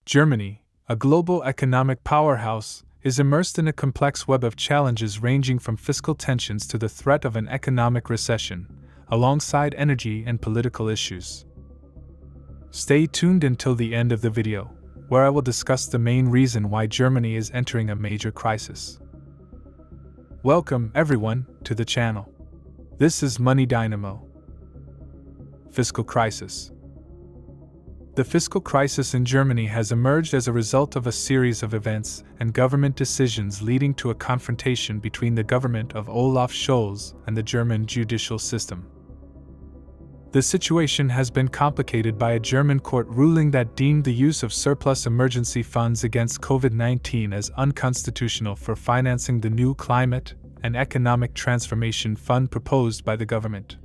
Germany, a global economic powerhouse, is immersed in a complex web of challenges ranging from fiscal tensions to the threat of an economic recession, alongside energy and political issues. Stay tuned until the end of the video, where I will discuss the main reason why Germany is entering a major crisis. Welcome, everyone, to the channel. This is MoneyDynamo. Fiscal crisis. The fiscal crisis in Germany has emerged as a result of a series of events and government decisions leading to a confrontation between the government of Olaf Scholz and the German judicial system. The situation has been complicated by a German court ruling that deemed the use of surplus emergency funds against COVID-19 as unconstitutional for financing the new climate and economic transformation fund proposed by the government.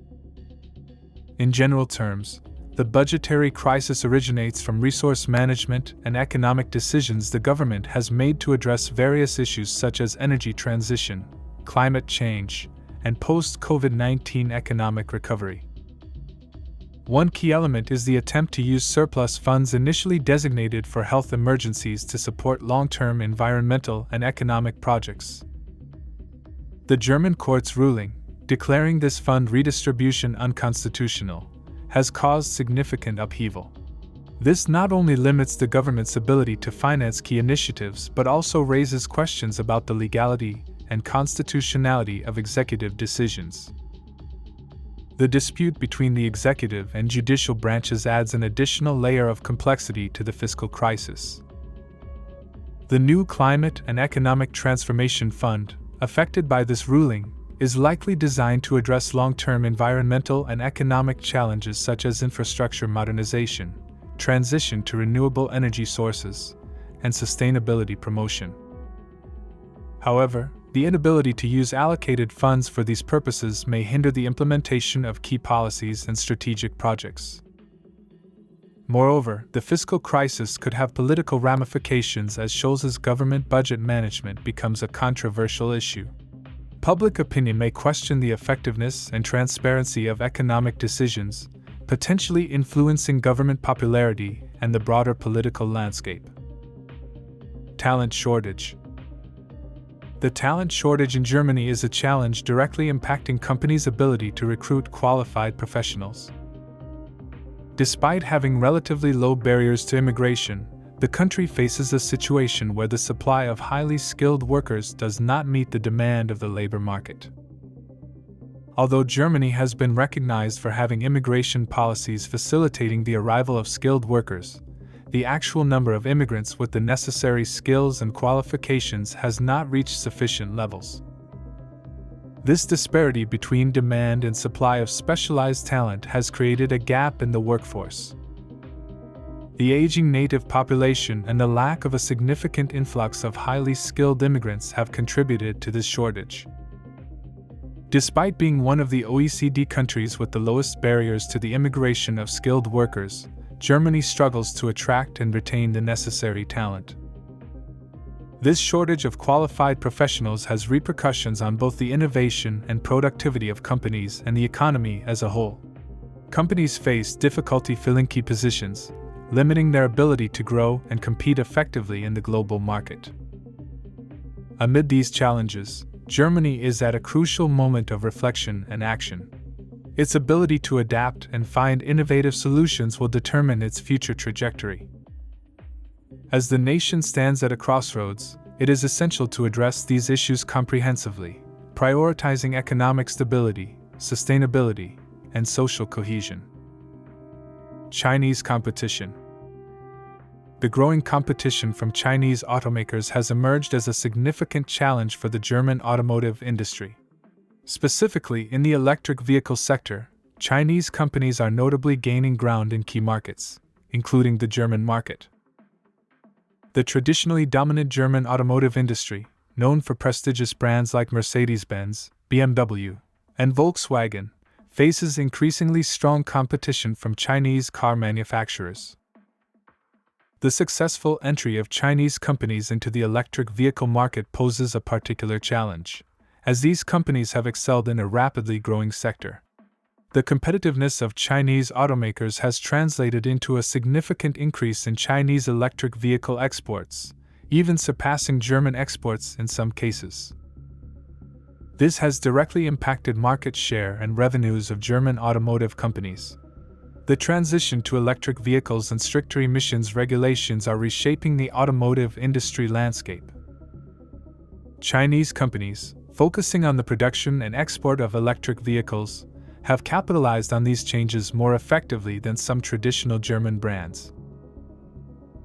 In general terms, the budgetary crisis originates from resource management and economic decisions the government has made to address various issues such as energy transition, climate change, and post-COVID-19 economic recovery. One key element is the attempt to use surplus funds initially designated for health emergencies to support long-term environmental and economic projects. The German court's ruling, declaring this fund redistribution unconstitutional, has caused significant upheaval. This not only limits the government's ability to finance key initiatives but also raises questions about the legality and constitutionality of executive decisions. The dispute between the executive and judicial branches adds an additional layer of complexity to the fiscal crisis. The new Climate and Economic Transformation Fund, affected by this ruling, is likely designed to address long-term environmental and economic challenges such as infrastructure modernization, transition to renewable energy sources, and sustainability promotion. However, the inability to use allocated funds for these purposes may hinder the implementation of key policies and strategic projects. Moreover, the fiscal crisis could have political ramifications as Scholz's government budget management becomes a controversial issue. Public opinion may question the effectiveness and transparency of economic decisions, potentially influencing government popularity and the broader political landscape. Talent shortage. The talent shortage in Germany is a challenge directly impacting companies' ability to recruit qualified professionals. Despite having relatively low barriers to immigration, the country faces a situation where the supply of highly skilled workers does not meet the demand of the labor market. Although Germany has been recognized for having immigration policies facilitating the arrival of skilled workers, the actual number of immigrants with the necessary skills and qualifications has not reached sufficient levels. This disparity between demand and supply of specialized talent has created a gap in the workforce. The aging native population and the lack of a significant influx of highly skilled immigrants have contributed to this shortage. Despite being one of the OECD countries with the lowest barriers to the immigration of skilled workers, Germany struggles to attract and retain the necessary talent. This shortage of qualified professionals has repercussions on both the innovation and productivity of companies and the economy as a whole. Companies face difficulty filling key positions, limiting their ability to grow and compete effectively in the global market. Amid these challenges, Germany is at a crucial moment of reflection and action. Its ability to adapt and find innovative solutions will determine its future trajectory. As the nation stands at a crossroads, it is essential to address these issues comprehensively, prioritizing economic stability, sustainability, and social cohesion. Chinese competition. The growing competition from Chinese automakers has emerged as a significant challenge for the German automotive industry. Specifically, in the electric vehicle sector, Chinese companies are notably gaining ground in key markets, including the German market. The traditionally dominant German automotive industry, known for prestigious brands like Mercedes-Benz, BMW, and Volkswagen, faces increasingly strong competition from Chinese car manufacturers. The successful entry of Chinese companies into the electric vehicle market poses a particular challenge, as these companies have excelled in a rapidly growing sector. The competitiveness of Chinese automakers has translated into a significant increase in Chinese electric vehicle exports, even surpassing German exports in some cases. This has directly impacted market share and revenues of German automotive companies. The transition to electric vehicles and stricter emissions regulations are reshaping the automotive industry landscape. Chinese companies, focusing on the production and export of electric vehicles, have capitalized on these changes more effectively than some traditional German brands.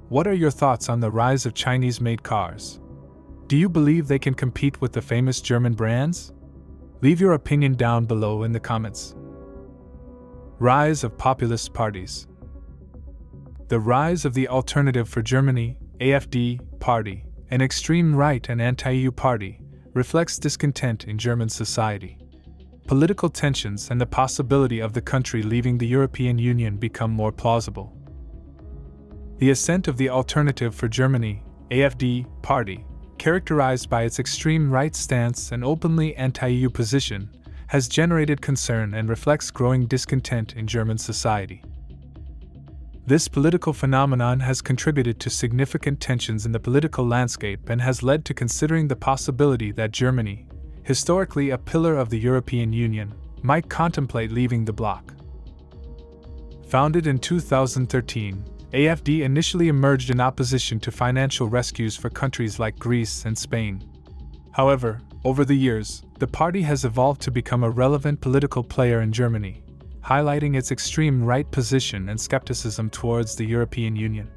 What are your thoughts on the rise of Chinese-made cars? Do you believe they can compete with the famous German brands? Leave your opinion down below in the comments. Rise of populist parties. The rise of the Alternative for Germany (AfD) party, an extreme right and anti-EU party, reflects discontent in German society. Political tensions and the possibility of the country leaving the European Union become more plausible. The ascent of the Alternative for Germany (AfD) party, characterized by its extreme right stance and openly anti-EU position, has generated concern and reflects growing discontent in German society. This political phenomenon has contributed to significant tensions in the political landscape and has led to considering the possibility that Germany, historically a pillar of the European Union, might contemplate leaving the bloc. Founded in 2013, AfD initially emerged in opposition to financial rescues for countries like Greece and Spain. However, over the years, the party has evolved to become a relevant political player in Germany, highlighting its extreme right position and skepticism towards the European Union.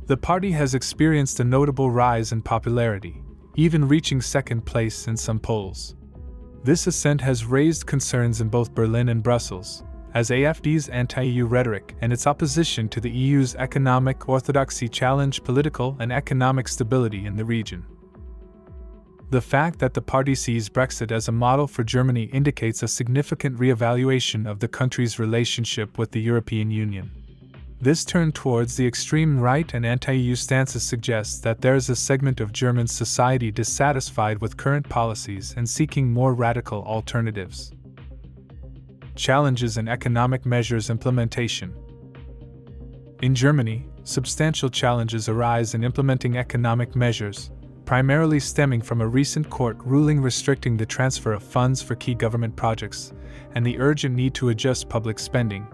The party has experienced a notable rise in popularity, even reaching second place in some polls. This ascent has raised concerns in both Berlin and Brussels, as AfD's anti-EU rhetoric and its opposition to the EU's economic orthodoxy challenge political and economic stability in the region. The fact that the party sees Brexit as a model for Germany indicates a significant re-evaluation of the country's relationship with the European Union. This turn towards the extreme right and anti-EU stances suggests that there is a segment of German society dissatisfied with current policies and seeking more radical alternatives. Challenges in economic measures implementation. In Germany, substantial challenges arise in implementing economic measures, primarily stemming from a recent court ruling restricting the transfer of funds for key government projects and the urgent need to adjust public spending.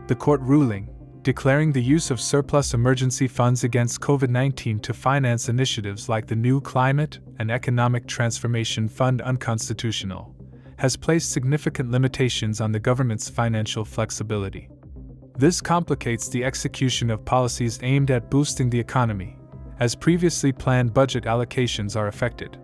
The court ruling, declaring the use of surplus emergency funds against COVID-19 to finance initiatives like the new Climate and Economic Transformation Fund unconstitutional, has placed significant limitations on the government's financial flexibility. This complicates the execution of policies aimed at boosting the economy, as previously planned budget allocations are affected.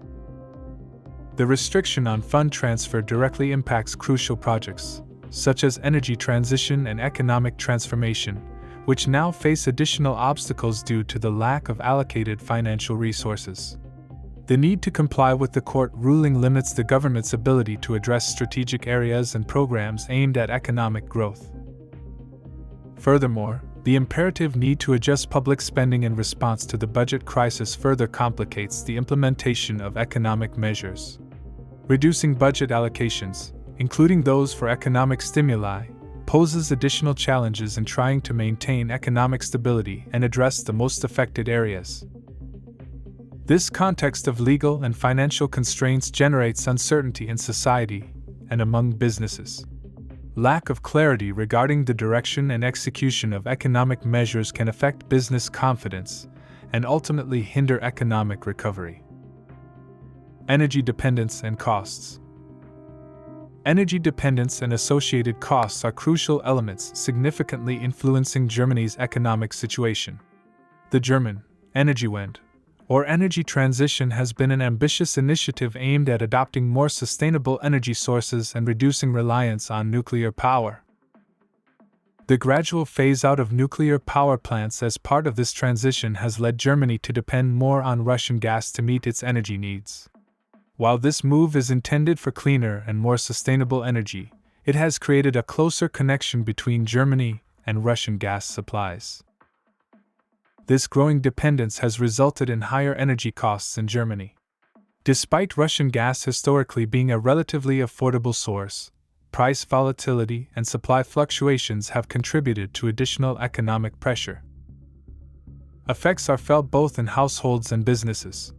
The restriction on fund transfer directly impacts crucial projects, such as energy transition and economic transformation, which now face additional obstacles due to the lack of allocated financial resources. The need to comply with the court ruling limits the government's ability to address strategic areas and programs aimed at economic growth. Furthermore, the imperative need to adjust public spending in response to the budget crisis further complicates the implementation of economic measures. Reducing budget allocations, including those for economic stimuli, poses additional challenges in trying to maintain economic stability and address the most affected areas. This context of legal and financial constraints generates uncertainty in society and among businesses. Lack of clarity regarding the direction and execution of economic measures can affect business confidence and ultimately hinder economic recovery. Energy dependence and costs. Energy dependence and associated costs are crucial elements significantly influencing Germany's economic situation. The German Energiewende, or energy transition, has been an ambitious initiative aimed at adopting more sustainable energy sources and reducing reliance on nuclear power. The gradual phase-out of nuclear power plants as part of this transition has led Germany to depend more on Russian gas to meet its energy needs. While this move is intended for cleaner and more sustainable energy, it has created a closer connection between Germany and Russian gas supplies. This growing dependence has resulted in higher energy costs in Germany. Despite Russian gas historically being a relatively affordable source, price volatility, and supply fluctuations have contributed to additional economic pressure. Effects are felt both in households and businesses.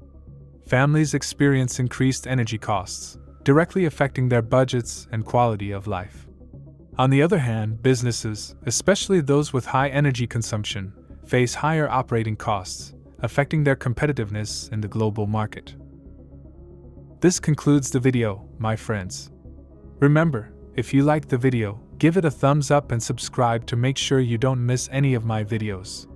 Families experience increased energy costs, directly affecting their budgets and quality of life. On the other hand, businesses, especially those with high energy consumption, face higher operating costs, affecting their competitiveness in the global market. This concludes the video, my friends. Remember, if you liked the video, give it a thumbs up and subscribe to make sure you don't miss any of my videos.